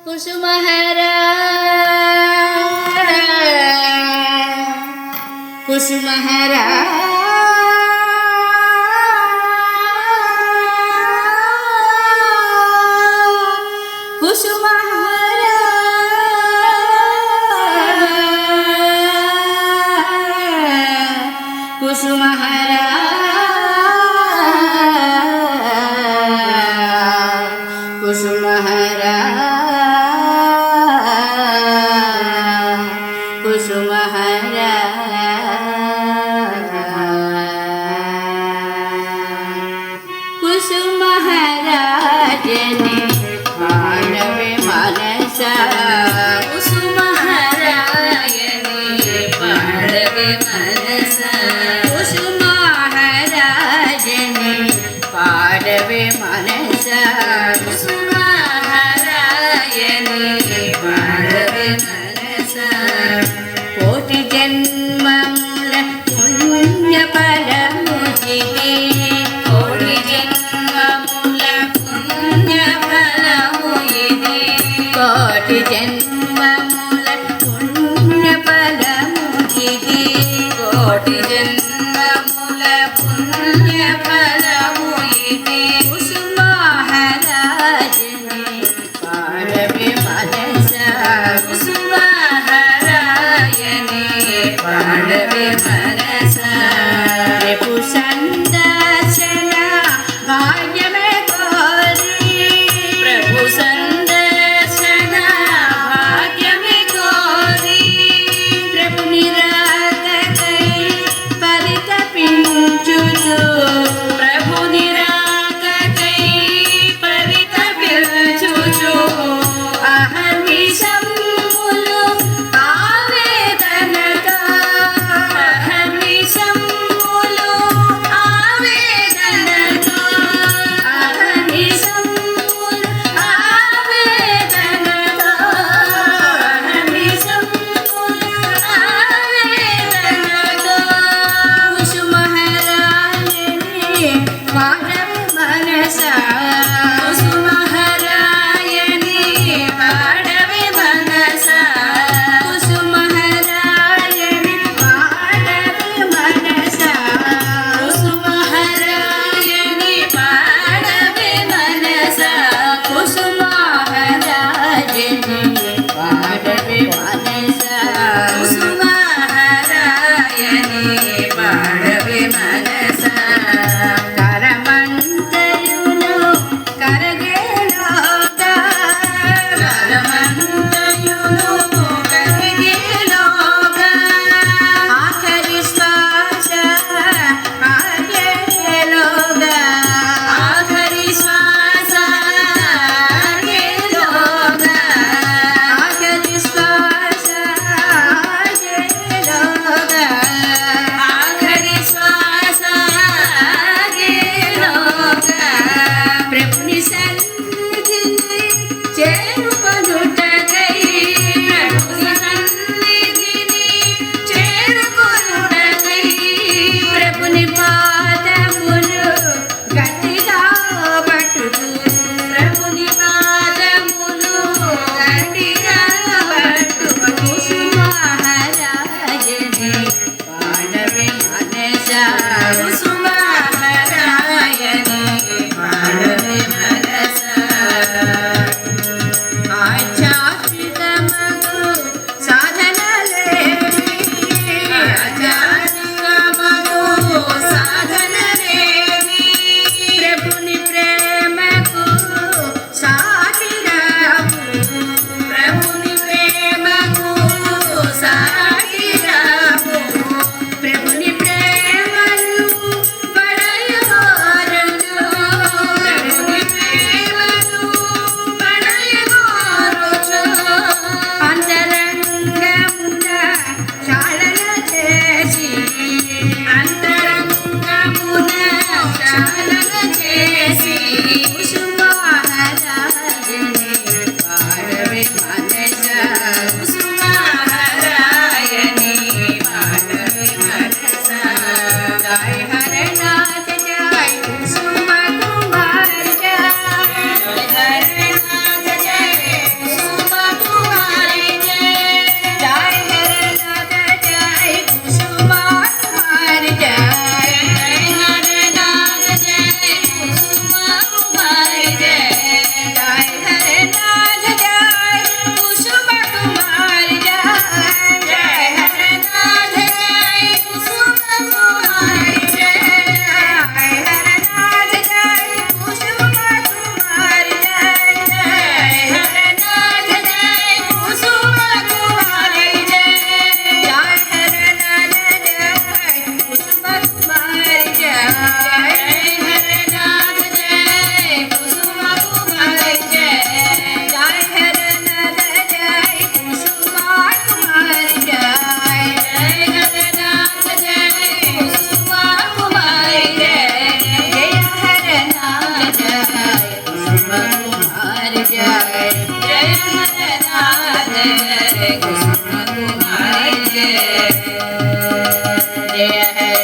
కుసుమహరా కుసుమహరా కుసుమహరా కుసుమహరా కుసుమహరా కుసుమహరా కుసుమహరా జని మానవే మనస కుసుమహరా జని పాడవే మనస కుసుమహరా జని పాడవే మనస కుసుమహరా జని పాడవే మనస కోటి జన్మముల పుణ్య ఫలముచితే కోటి జన్మముల పుణ్య ఫలము ఇది కోటి జన్మముల పుణ్య ఫలము ఇది కోటి జన్మముల పుణ్య ఫలము ఇది కుసుమహరా జని పాడవే మనస కుసుమహరా జని పాడవే మనస రేపు సందర్శన భాగ్యమే కోరి ప్రభు సందర్శన భాగ్యమే కోరి ప్రభు నిరాకై పరితపించుచు ప్రభు నిరాకై పరితపించుచు అహర్నిశమ్ములు ఆవేదనతో అహర్నిశమ్ములు ఆవేదనతో అహర్నిశమ్ములు ఆవేదనతో అహర్నిశమ్ములు ఆవేదనతో కుసుమహరా జని పాడవే మనస కుసుమహరా జని పాడవే మనస కుసుమహరా జని పాడవే మనస కుసుమహరా జని పాడవే మనస కుసుమహరా జని పాడవే మనస కుసుమహరా జని పాడవే మనస కరమంతయును कुसुम कुमारी जय जय